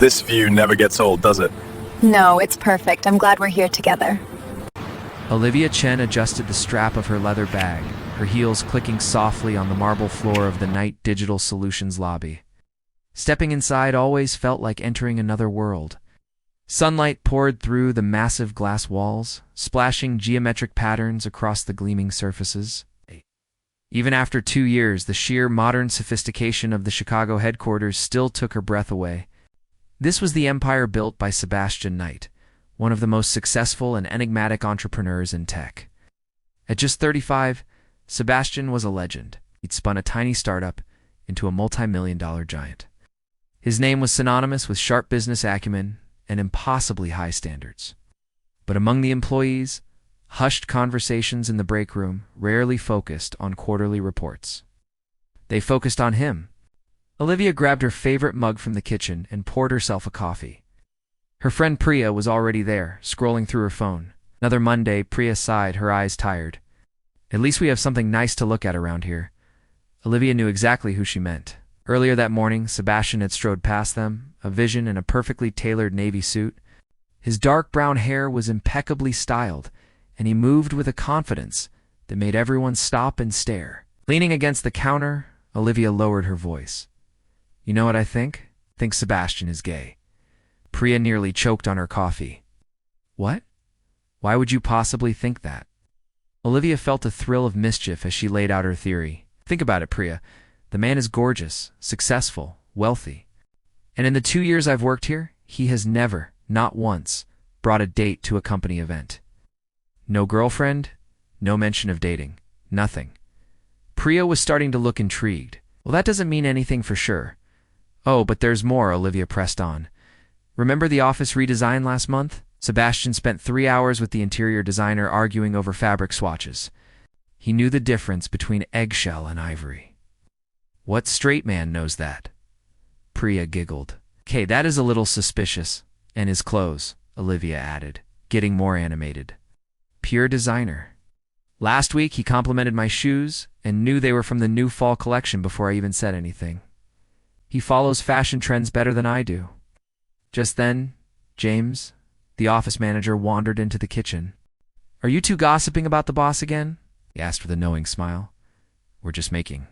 This view never gets old, does it? No, it's perfect. I'm glad we're here together. Olivia Chen adjusted the strap of her leather bag, her heels clicking softly on the marble floor of the Knight Digital Solutions lobby. Stepping inside always felt like entering another world. Sunlight poured through the massive glass walls, splashing geometric patterns across the gleaming surfaces. Even after 2 years, the sheer modern sophistication of the Chicago headquarters still took her breath away. This was the empire built by Sebastian Knight, one of the most successful and enigmatic entrepreneurs in tech. At just 35, Sebastian was a legend. He'd spun a tiny startup into a multi-million-dollar giant. His name was synonymous with sharp business acumen and impossibly high standards. But among the employees, hushed conversations in the break room rarely focused on quarterly reports. They focused on him. Olivia grabbed her favorite mug from the kitchen and poured herself a coffee. Her friend Priya was already there, scrolling through her phone. Another Monday, Priya sighed, her eyes tired. At least we have something nice to look at around here. Olivia knew exactly who she meant. Earlier that morning, Sebastian had strode past them, a vision in a perfectly tailored navy suit. His dark brown hair was impeccably styled, and he moved with a confidence that made everyone stop and stare. Leaning against the counter, Olivia lowered her voice. "You know what I think? I think Sebastian is gay." Priya nearly choked on her coffee. "What? Why would you possibly think that?" Olivia felt a thrill of mischief as she laid out her theory. "Think about it, Priya. The man is gorgeous, successful, wealthy. And in the 2 years I've worked here, he has never, not once, brought a date to a company event. No girlfriend, no mention of dating, nothing." Priya was starting to look intrigued. "Well, that doesn't mean anything for sure." "Oh, but there's more," Olivia pressed on. "Remember the office redesign last month? Sebastian spent 3 hours with the interior designer arguing over fabric swatches. He knew the difference between eggshell and ivory." "What straight man knows that?" Priya giggled. "Okay, that is a little suspicious. And his clothes," Olivia added, getting more animated. "Pure designer. Last week he complimented my shoes and knew they were from the new fall collection before I even said anything. He follows fashion trends better than I do." Just then, James, the office manager, wandered into the kitchen. "Are you two gossiping about the boss again?" he asked with a knowing smile. "We're just making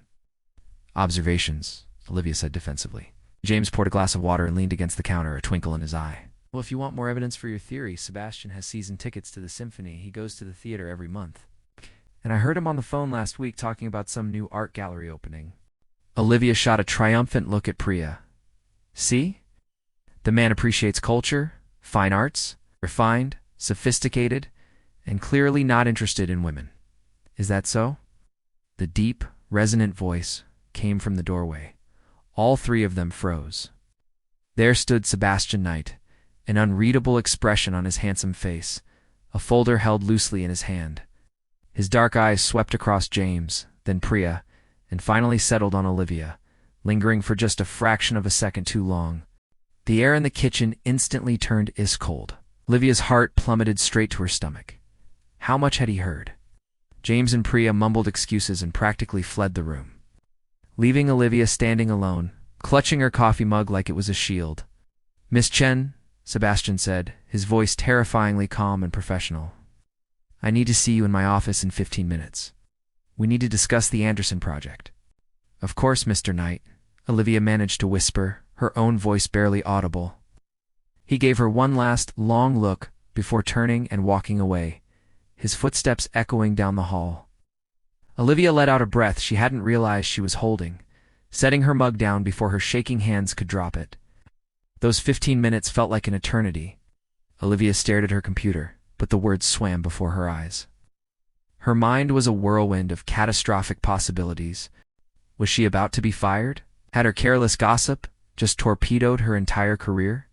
observations," Olivia said defensively. James poured a glass of water and leaned against the counter, a twinkle in his eye. "Well, if you want more evidence for your theory, Sebastian has season tickets to the symphony. He goes to the theater every month. And I heard him on the phone last week talking about some new art gallery opening." Olivia shot a triumphant look at Priya. "See? The man appreciates culture, fine arts, refined, sophisticated, and clearly not interested in women. Is that so?" The deep, resonant voice came from the doorway. All three of them froze. There stood Sebastian Knight, an unreadable expression on his handsome face, a folder held loosely in his hand. His dark eyes swept across James, then Priya, and finally settled on Olivia, lingering for just a fraction of a second too long. The air in the kitchen instantly turned ice-cold. Olivia's heart plummeted straight to her stomach. How much had he heard? James and Priya mumbled excuses and practically fled the room, leaving Olivia standing alone, clutching her coffee mug like it was a shield. "Miss Chen," Sebastian said, his voice terrifyingly calm and professional. "I need to see you in my office in 15 minutes. We need to discuss the Anderson project." "Of course, Mr. Knight," Olivia managed to whisper, her own voice barely audible. He gave her one last, long look before turning and walking away, his footsteps echoing down the hall. Olivia let out a breath she hadn't realized she was holding, setting her mug down before her shaking hands could drop it. Those 15 minutes felt like an eternity. Olivia stared at her computer, but the words swam before her eyes. Her mind was a whirlwind of catastrophic possibilities. Was she about to be fired? Had her careless gossip just torpedoed her entire career?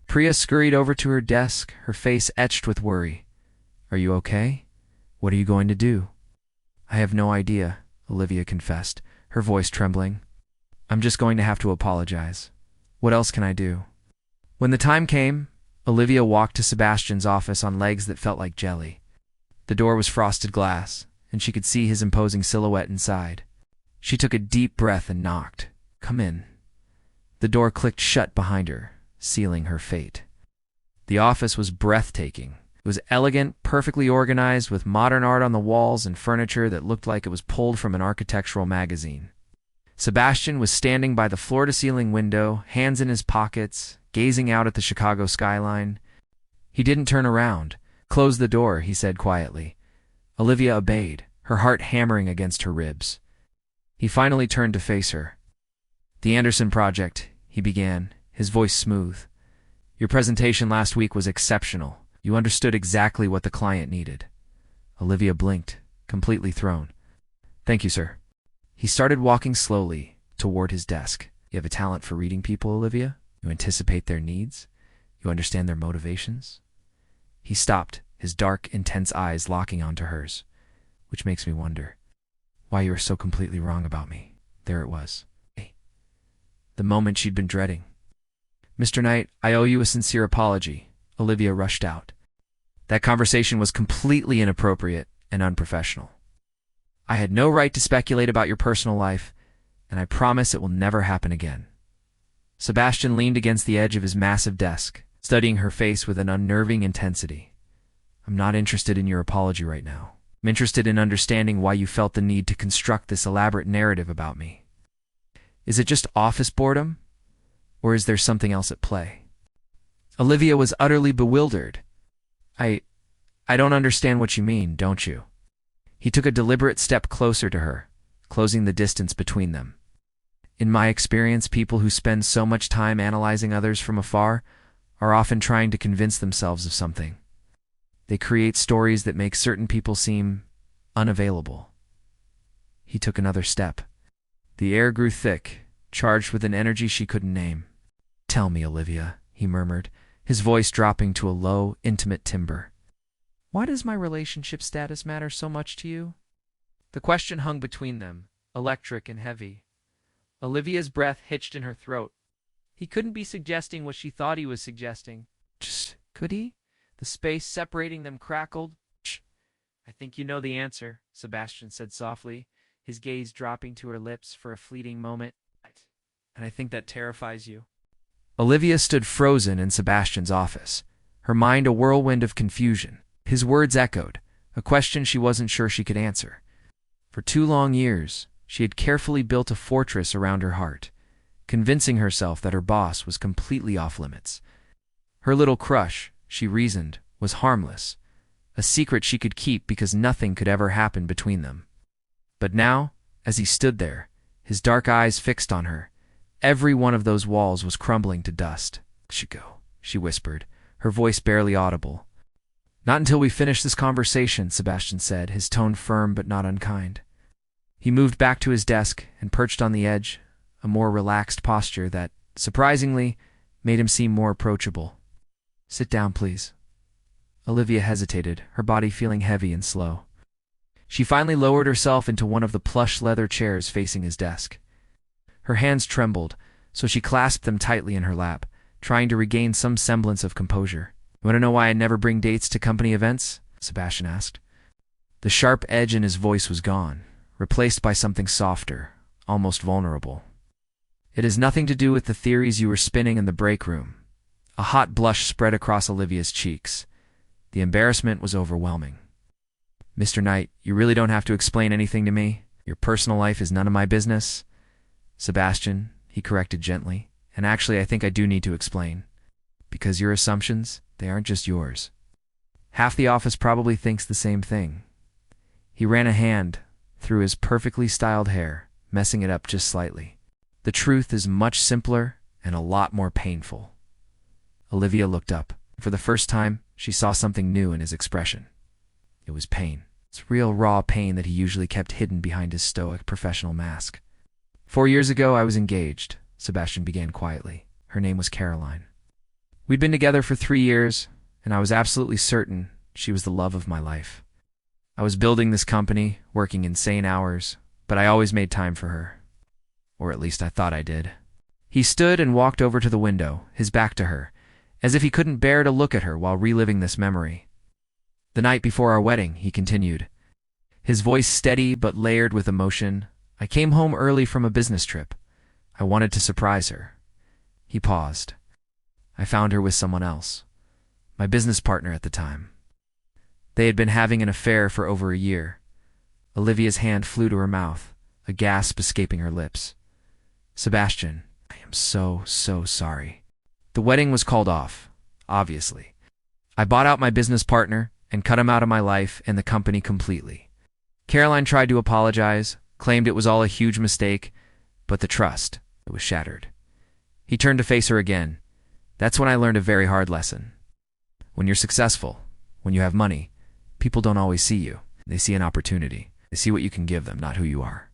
Priya scurried over to her desk, her face etched with worry. "Are you okay? What are you going to do?" "I have no idea," Olivia confessed, her voice trembling. "I'm just going to have to apologize. What else can I do?" When the time came, Olivia walked to Sebastian's office on legs that felt like jelly. The door was frosted glass, and she could see his imposing silhouette inside. She took a deep breath and knocked. "Come in." The door clicked shut behind her, sealing her fate. The office was breathtaking. It was elegant, perfectly organized, with modern art on the walls and furniture that looked like it was pulled from an architectural magazine. Sebastian was standing by the floor-to-ceiling window, hands in his pockets, gazing out at the Chicago skyline. He didn't turn around. "Close the door," he said quietly. Olivia obeyed, her heart hammering against her ribs. He finally turned to face her. "The Anderson Project," he began, his voice smooth. "Your presentation last week was exceptional. You understood exactly what the client needed." Olivia blinked, completely thrown. "Thank you, sir." He started walking slowly toward his desk. "You have a talent for reading people, Olivia. You anticipate their needs. You understand their motivations." He stopped, his dark, intense eyes locking onto hers. "Which makes me wonder why you were so completely wrong about me." There it was. The moment she'd been dreading. "Mr. Knight, I owe you a sincere apology," Olivia rushed out. "That conversation was completely inappropriate and unprofessional. I had no right to speculate about your personal life, and I promise it will never happen again." Sebastian leaned against the edge of his massive desk, studying her face with an unnerving intensity. "I'm not interested in your apology right now. I'm interested in understanding why you felt the need to construct this elaborate narrative about me. Is it just office boredom, or is there something else at play?" Olivia was utterly bewildered. I don't understand what you mean, don't you?" He took a deliberate step closer to her, closing the distance between them. "In my experience, people who spend so much time analyzing others from afar are often trying to convince themselves of something. They create stories that make certain people seem unavailable." He took another step. The air grew thick, charged with an energy she couldn't name. "Tell me, Olivia," he murmured, his voice dropping to a low, intimate timbre. "Why does my relationship status matter so much to you?" The question hung between them, electric and heavy. Olivia's breath hitched in her throat. He couldn't be suggesting what she thought he was suggesting. Just, could he? The space separating them crackled. "I think you know the answer," Sebastian said softly, his gaze dropping to her lips for a fleeting moment. "And I think that terrifies you." Olivia stood frozen in Sebastian's office, her mind a whirlwind of confusion. His words echoed, a question she wasn't sure she could answer. For 2 long years, she had carefully built a fortress around her heart, convincing herself that her boss was completely off-limits. Her little crush, she reasoned, was harmless, a secret she could keep because nothing could ever happen between them. But now, as he stood there, his dark eyes fixed on her, every one of those walls was crumbling to dust. "Should go," she whispered, her voice barely audible. "Not until we finish this conversation," Sebastian said, his tone firm but not unkind. He moved back to his desk and perched on the edge, a more relaxed posture that, surprisingly, made him seem more approachable. "Sit down, please." Olivia hesitated, her body feeling heavy and slow. She finally lowered herself into one of the plush leather chairs facing his desk. Her hands trembled, so she clasped them tightly in her lap, trying to regain some semblance of composure. "You want to know why I never bring dates to company events?" Sebastian asked. The sharp edge in his voice was gone, replaced by something softer, almost vulnerable. "It has nothing to do with the theories you were spinning in the break room." A hot blush spread across Olivia's cheeks. The embarrassment was overwhelming. "Mr. Knight, you really don't have to explain anything to me. Your personal life is none of my business." "Sebastian," he corrected gently, "and actually I think I do need to explain. Because your assumptions, they aren't just yours. Half the office probably thinks the same thing." He ran a hand through his perfectly styled hair, messing it up just slightly. "The truth is much simpler and a lot more painful." Olivia looked up. For the first time, she saw something new in his expression. It was pain. It's real raw pain that he usually kept hidden behind his stoic professional mask. 4 years ago, I was engaged," Sebastian began quietly. Her name was Caroline. "We'd been together for 3 years, and I was absolutely certain she was the love of my life. I was building this company, working insane hours, but I always made time for her. Or at least I thought I did." He stood and walked over to the window, his back to her, as if he couldn't bear to look at her while reliving this memory. "The night before our wedding," he continued, his voice steady but layered with emotion, "I came home early from a business trip. I wanted to surprise her." He paused. I found her with someone else, my business partner at the time. They had been having an affair for over a year. Olivia's hand flew to her mouth, a gasp escaping her lips. Sebastian, I am so sorry. The wedding was called off, obviously. I bought out my business partner and cut him out of my life and the company completely. Caroline tried to apologize, claimed it was all a huge mistake, but the trust, it was shattered. He turned to face her again. That's when I learned a very hard lesson. When you're successful, when you have money, people don't always see you. They see an opportunity. They see what you can give them, not who you are.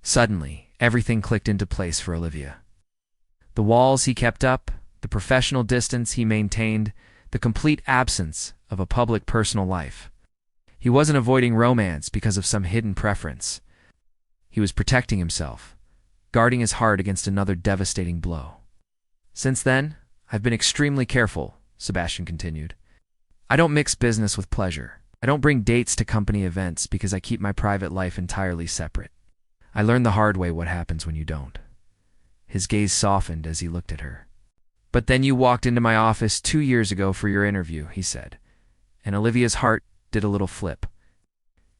Suddenly, everything clicked into place for Olivia. The walls he kept up, the professional distance he maintained, the complete absence of a public personal life. He wasn't avoiding romance because of some hidden preference. He was protecting himself, guarding his heart against another devastating blow. Since then, I've been extremely careful, Sebastian continued. I don't mix business with pleasure. I don't bring dates to company events because I keep my private life entirely separate. I learned the hard way what happens when you don't. His gaze softened as he looked at her. But then you walked into my office 2 years ago for your interview, he said, and Olivia's heart did a little flip.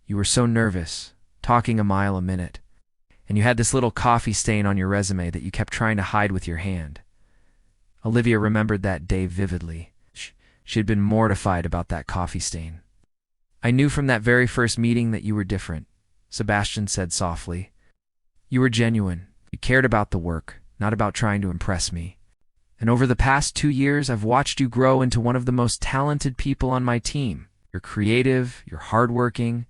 You were so nervous, talking a mile a minute, and you had this little coffee stain on your resume that you kept trying to hide with your hand. Olivia remembered that day vividly. She had been mortified about that coffee stain. I knew from that very first meeting that you were different, Sebastian said softly. You were genuine. You cared about the work, not about trying to impress me. And over the past 2 years, I've watched you grow into one of the most talented people on my team. You're creative, you're hardworking,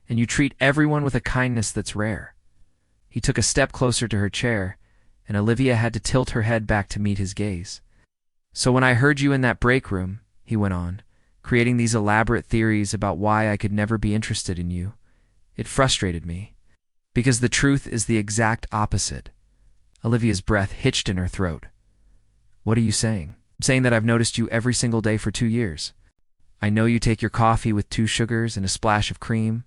and you treat everyone with a kindness that's rare. He took a step closer to her chair, and Olivia had to tilt her head back to meet his gaze. So when I heard you in that break room, he went on, creating these elaborate theories about why I could never be interested in you, it frustrated me. Because the truth is the exact opposite. Olivia's breath hitched in her throat. What are you saying? I'm saying that I've noticed you every single day for 2 years. I know you take your coffee with 2 sugars and a splash of cream.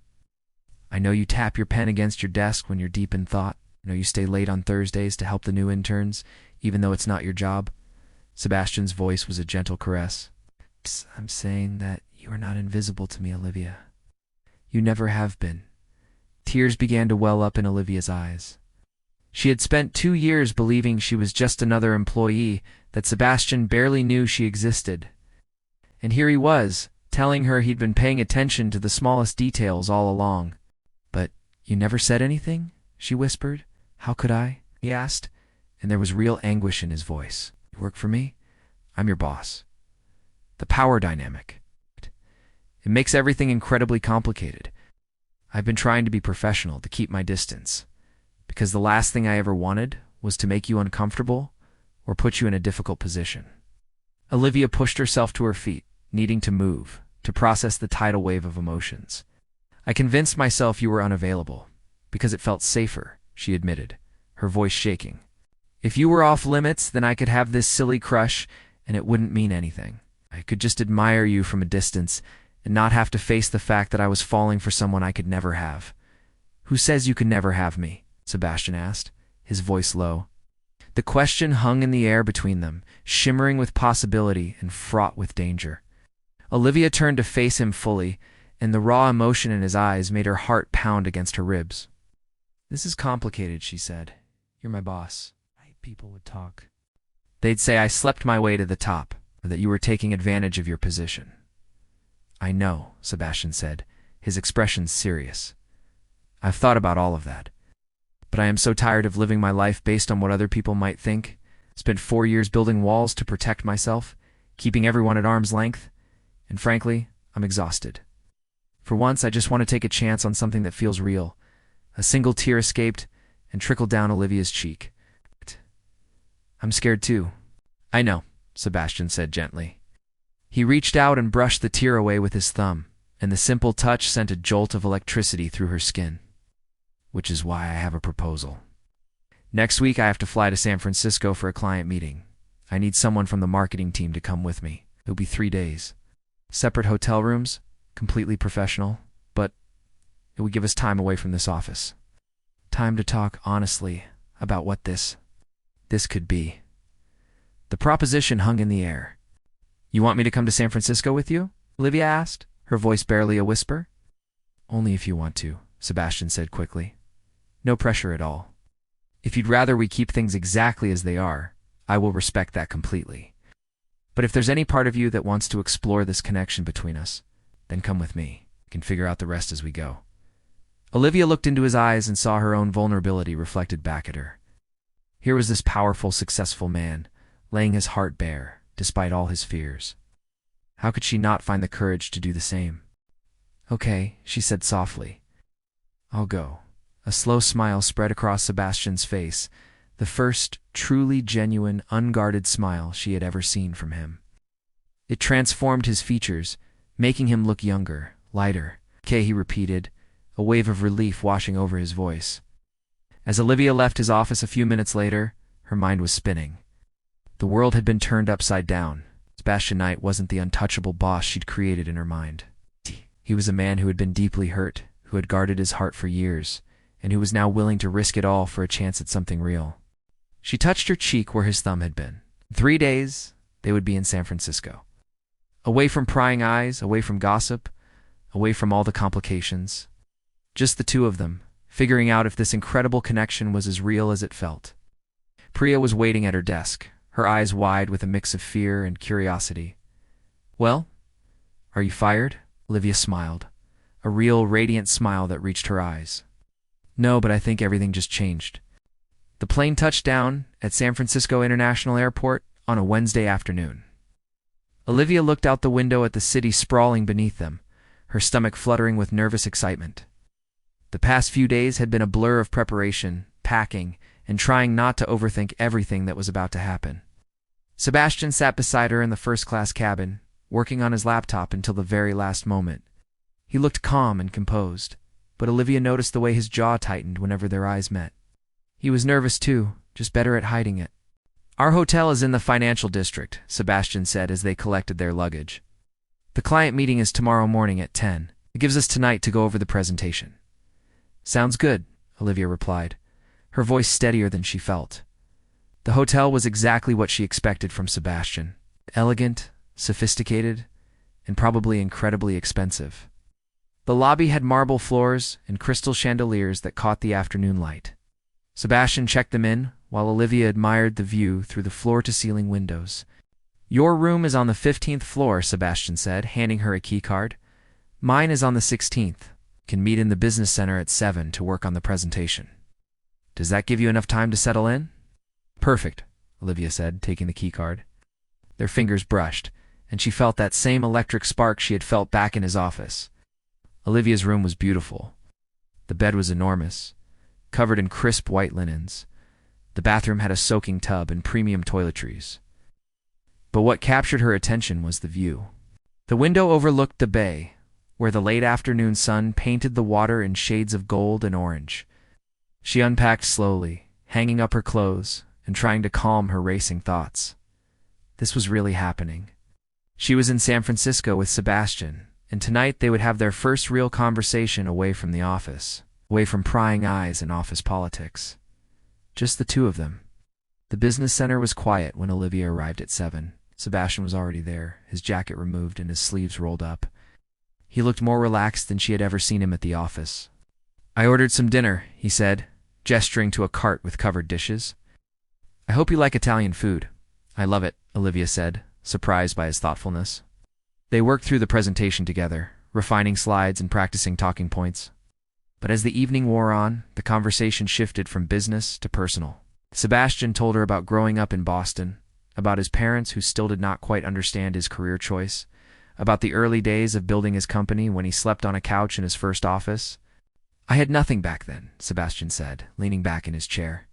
I know you tap your pen against your desk when you're deep in thought. I know you stay late on Thursdays to help the new interns, even though it's not your job. Sebastian's voice was a gentle caress. I'm saying that you are not invisible to me, Olivia. You never have been. Tears began to well up in Olivia's eyes. She had spent 2 years believing she was just another employee, that Sebastian barely knew she existed. And here he was, telling her he'd been paying attention to the smallest details all along. But you never said anything? She whispered. How could I? He asked, and there was real anguish in his voice. You work for me? I'm your boss. The power dynamic. It makes everything incredibly complicated. I've been trying to be professional, to keep my distance, because the last thing I ever wanted was to make you uncomfortable or put you in a difficult position. Olivia pushed herself to her feet, needing to move, to process the tidal wave of emotions. I convinced myself you were unavailable, because it felt safer, she admitted, her voice shaking. If you were off limits, then I could have this silly crush, and it wouldn't mean anything. I could just admire you from a distance and not have to face the fact that I was falling for someone I could never have. Who says you can never have me? Sebastian asked, his voice low. The question hung in the air between them, shimmering with possibility and fraught with danger. Olivia turned to face him fully, and the raw emotion in his eyes made her heart pound against her ribs. This is complicated, she said. You're my boss. People would talk. They'd say I slept my way to the top, or that you were taking advantage of your position. I know, Sebastian said, his expression serious. I've thought about all of that. But I am so tired of living my life based on what other people might think. Spent 4 years building walls to protect myself, keeping everyone at arm's length, and frankly, I'm exhausted. For once, I just want to take a chance on something that feels real. A single tear escaped and trickled down Olivia's cheek. I'm scared too. I know, Sebastian said gently. He reached out and brushed the tear away with his thumb, and the simple touch sent a jolt of electricity through her skin. Which is why I have a proposal. Next week I have to fly to San Francisco for a client meeting. I need someone from the marketing team to come with me. It'll be 3 days. Separate hotel rooms, completely professional, but it would give us time away from this office. Time to talk honestly about what this could be. The proposition hung in the air. "You want me to come to San Francisco with you?" Olivia asked, her voice barely a whisper. "Only if you want to," Sebastian said quickly. "No pressure at all. If you'd rather we keep things exactly as they are, I will respect that completely. But if there's any part of you that wants to explore this connection between us, then come with me. We can figure out the rest as we go." Olivia looked into his eyes and saw her own vulnerability reflected back at her. Here was this powerful, successful man, laying his heart bare, despite all his fears. How could she not find the courage to do the same? "Okay," she said softly. "I'll go." A slow smile spread across Sebastian's face, the first truly genuine, unguarded smile she had ever seen from him. It transformed his features, making him look younger, lighter. "Okay," he repeated, a wave of relief washing over his voice. As Olivia left his office a few minutes later, her mind was spinning. The world had been turned upside down. Sebastian Knight wasn't the untouchable boss she'd created in her mind. He was a man who had been deeply hurt, who had guarded his heart for years, and who was now willing to risk it all for a chance at something real. She touched her cheek where his thumb had been. In 3 days, they would be in San Francisco. Away from prying eyes, away from gossip, away from all the complications. Just the two of them, figuring out if this incredible connection was as real as it felt. Priya was waiting at her desk, her eyes wide with a mix of fear and curiosity. "Well, are you fired?" Olivia smiled, a real, radiant smile that reached her eyes. "No, but I think everything just changed." The plane touched down at San Francisco International Airport on a Wednesday afternoon. Olivia looked out the window at the city sprawling beneath them, her stomach fluttering with nervous excitement. The past few days had been a blur of preparation, packing, and trying not to overthink everything that was about to happen. Sebastian sat beside her in the first-class cabin, working on his laptop until the very last moment. He looked calm and composed, but Olivia noticed the way his jaw tightened whenever their eyes met. He was nervous too, just better at hiding it. "Our hotel is in the financial district," Sebastian said as they collected their luggage. "The client meeting is tomorrow morning at 10. It gives us tonight to go over the presentation." "Sounds good," Olivia replied, her voice steadier than she felt. The hotel was exactly what she expected from Sebastian. Elegant, sophisticated, and probably incredibly expensive. The lobby had marble floors and crystal chandeliers that caught the afternoon light. Sebastian checked them in, while Olivia admired the view through the floor-to-ceiling windows. "Your room is on the 15th floor," Sebastian said, handing her a keycard. "Mine is on the 16th. Can meet in the business center at 7 to work on the presentation." "Does that give you enough time to settle in?" "Perfect," Olivia said, taking the keycard. Their fingers brushed, and she felt that same electric spark she had felt back in his office. Olivia's room was beautiful. The bed was enormous, covered in crisp white linens. The bathroom had a soaking tub and premium toiletries. But what captured her attention was the view. The window overlooked the bay, where the late afternoon sun painted the water in shades of gold and orange. She unpacked slowly, hanging up her clothes and trying to calm her racing thoughts. This was really happening. She was in San Francisco with Sebastian, and tonight they would have their first real conversation away from the office, away from prying eyes and office politics. Just the two of them. The business center was quiet when Olivia arrived at 7. Sebastian was already there, his jacket removed and his sleeves rolled up. He looked more relaxed than she had ever seen him at the office. "I ordered some dinner," he said, gesturing to a cart with covered dishes. "I hope you like Italian food." "I love it," Olivia said, surprised by his thoughtfulness. They worked through the presentation together, refining slides and practicing talking points. But as the evening wore on, the conversation shifted from business to personal. Sebastian told her about growing up in Boston, about his parents who still did not quite understand his career choice, about the early days of building his company when he slept on a couch in his first office. "I had nothing back then," Sebastian said, leaning back in his chair.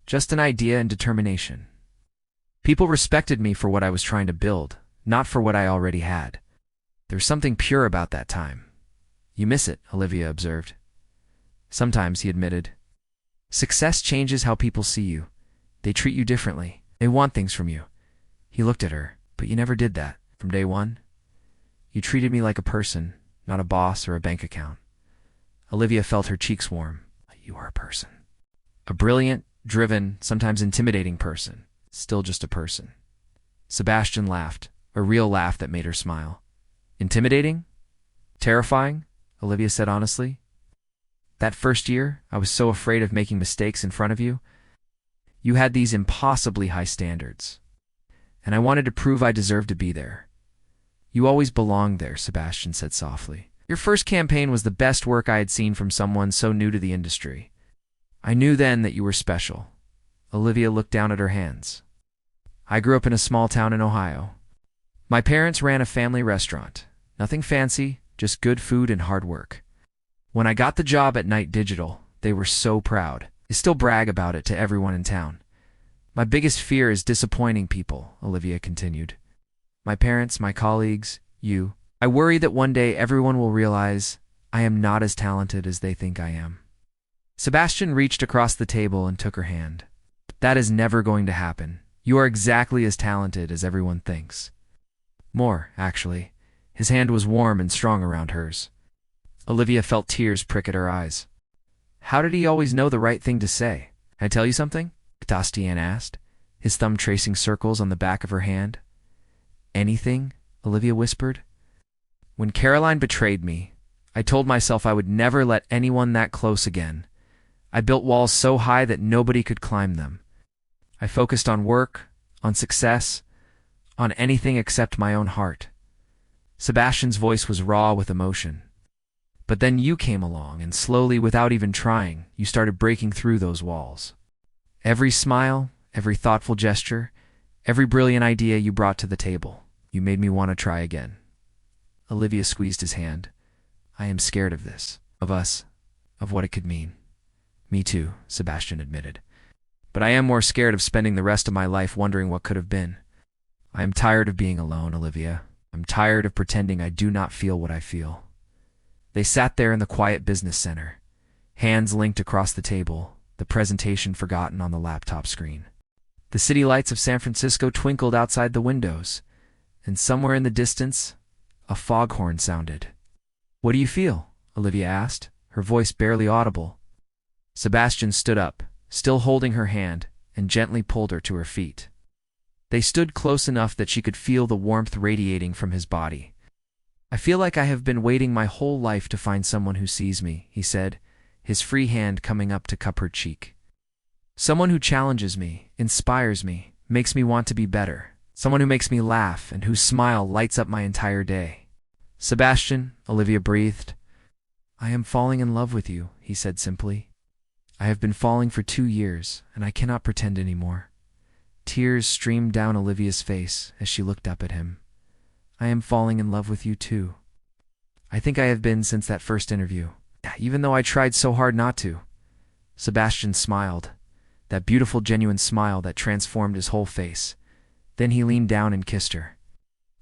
"Just an idea and determination. People respected me for what I was trying to build, not for what I already had. There's something pure about that time." "You miss it," Olivia observed. "Sometimes," he admitted. "Success changes how people see you. They treat you differently. They want things from you." He looked at her. "But you never did that, from day one. You treated me like a person, not a boss or a bank account." Olivia felt her cheeks warm. "You are a person. A brilliant, driven, sometimes intimidating person. Still just a person." Sebastian laughed, a real laugh that made her smile. Intimidating? Terrifying? Olivia said honestly. That first year, I was so afraid of making mistakes in front of you. You had these impossibly high standards. And I wanted to prove I deserved to be there. You always belonged there, Sebastian said softly. Your first campaign was the best work I had seen from someone so new to the industry. I knew then that you were special. Olivia looked down at her hands. I grew up in a small town in Ohio. My parents ran a family restaurant. Nothing fancy, just good food and hard work. When I got the job at Knight Digital, they were so proud. They still brag about it to everyone in town. My biggest fear is disappointing people, Olivia continued. My parents, my colleagues, you. I worry that one day everyone will realize I am not as talented as they think I am. Sebastian reached across the table and took her hand. That is never going to happen. You are exactly as talented as everyone thinks. More, actually. His hand was warm and strong around hers. Olivia felt tears prick at her eyes. How did he always know the right thing to say? Can I tell you something? Sebastian asked, his thumb tracing circles on the back of her hand. Anything? Olivia whispered. When Caroline betrayed me, I told myself I would never let anyone that close again. I built walls so high that nobody could climb them. I focused on work, on success, on anything except my own heart. Sebastian's voice was raw with emotion. But then you came along, and slowly, without even trying, you started breaking through those walls. Every smile, every thoughtful gesture, every brilliant idea you brought to the table, you made me want to try again. Olivia squeezed his hand. I am scared of this, of us, of what it could mean. Me too, Sebastian admitted. But I am more scared of spending the rest of my life wondering what could have been. I am tired of being alone, Olivia. I'm tired of pretending I do not feel what I feel. They sat there in the quiet business center, hands linked across the table, the presentation forgotten on the laptop screen. The city lights of San Francisco twinkled outside the windows, and somewhere in the distance, a foghorn sounded. What do you feel? Olivia asked, her voice barely audible. Sebastian stood up, still holding her hand, and gently pulled her to her feet. They stood close enough that she could feel the warmth radiating from his body. I feel like I have been waiting my whole life to find someone who sees me, he said, his free hand coming up to cup her cheek. Someone who challenges me, inspires me, makes me want to be better. Someone who makes me laugh and whose smile lights up my entire day. Sebastian, Olivia breathed. I am falling in love with you, he said simply. I have been falling for 2 years, and I cannot pretend anymore. Tears streamed down Olivia's face as she looked up at him. I am falling in love with you too. I think I have been since that first interview, even though I tried so hard not to. Sebastian smiled, that beautiful genuine smile that transformed his whole face. Then he leaned down and kissed her.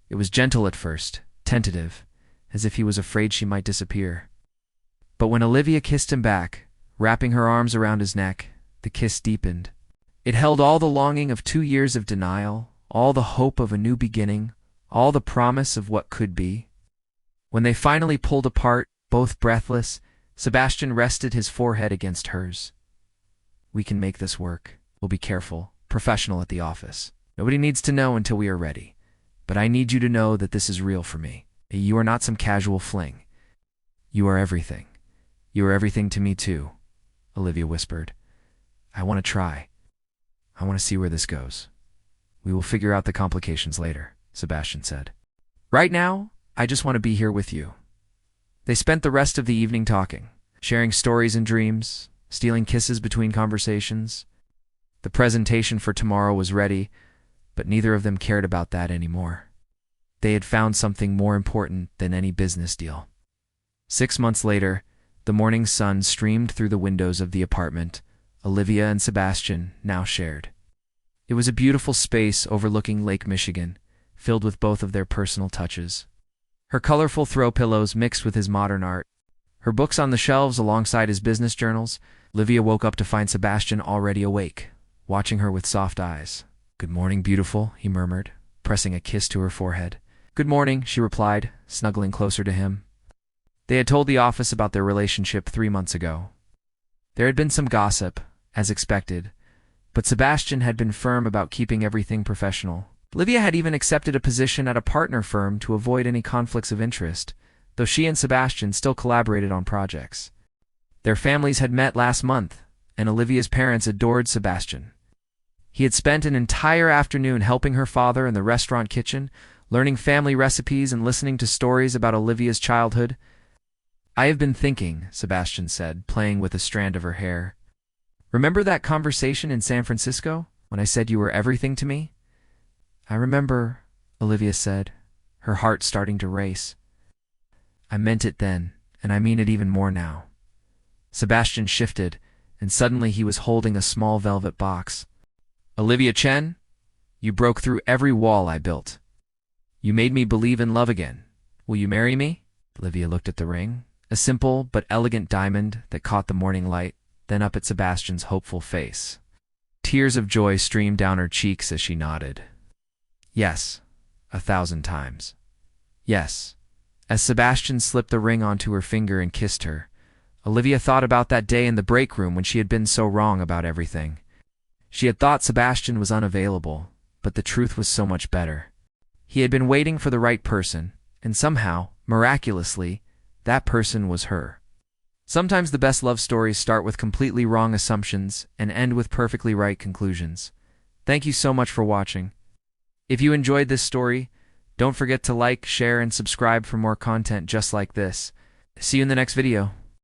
It was gentle at first, tentative, as if he was afraid she might disappear. But when Olivia kissed him back, wrapping her arms around his neck, the kiss deepened. It held all the longing of 2 years of denial, all the hope of a new beginning, all the promise of what could be. When they finally pulled apart, both breathless, Sebastian rested his forehead against hers. We can make this work. We'll be careful, professional at the office. Nobody needs to know until we are ready. But I need you to know that this is real for me. You are not some casual fling. You are everything. You are everything to me too, Olivia whispered. I want to try. I want to see where this goes. We will figure out the complications later, Sebastian said. Right now, I just want to be here with you. They spent the rest of the evening talking, sharing stories and dreams, stealing kisses between conversations. The presentation for tomorrow was ready, but neither of them cared about that anymore. They had found something more important than any business deal. 6 months later, the morning sun streamed through the windows of the apartment Olivia and Sebastian now shared. It was a beautiful space overlooking Lake Michigan, filled with both of their personal touches. Her colorful throw pillows mixed with his modern art, her books on the shelves alongside his business journals. Olivia woke up to find Sebastian already awake, watching her with soft eyes. Good morning, beautiful, he murmured, pressing a kiss to her forehead. Good morning, she replied, snuggling closer to him. They had told the office about their relationship 3 months ago. There had been some gossip, as expected, but Sebastian had been firm about keeping everything professional. Olivia had even accepted a position at a partner firm to avoid any conflicts of interest, though she and Sebastian still collaborated on projects. Their families had met last month, and Olivia's parents adored Sebastian. He had spent an entire afternoon helping her father in the restaurant kitchen, learning family recipes and listening to stories about Olivia's childhood. "I have been thinking," Sebastian said, playing with a strand of her hair. "Remember that conversation in San Francisco, when I said you were everything to me?" "I remember," Olivia said, her heart starting to race. "I meant it then, and I mean it even more now." Sebastian shifted, and suddenly he was holding a small velvet box. "Olivia Chen, you broke through every wall I built. You made me believe in love again. Will you marry me?" Olivia looked at the ring, a simple but elegant diamond that caught the morning light, then up at Sebastian's hopeful face. Tears of joy streamed down her cheeks as she nodded. "Yes, 1,000 times. Yes." As Sebastian slipped the ring onto her finger and kissed her, Olivia thought about that day in the break room when she had been so wrong about everything. She had thought Sebastian was unavailable, but the truth was so much better. He had been waiting for the right person, and somehow, miraculously, that person was her. Sometimes the best love stories start with completely wrong assumptions and end with perfectly right conclusions. Thank you so much for watching. If you enjoyed this story, don't forget to like, share, and subscribe for more content just like this. See you in the next video.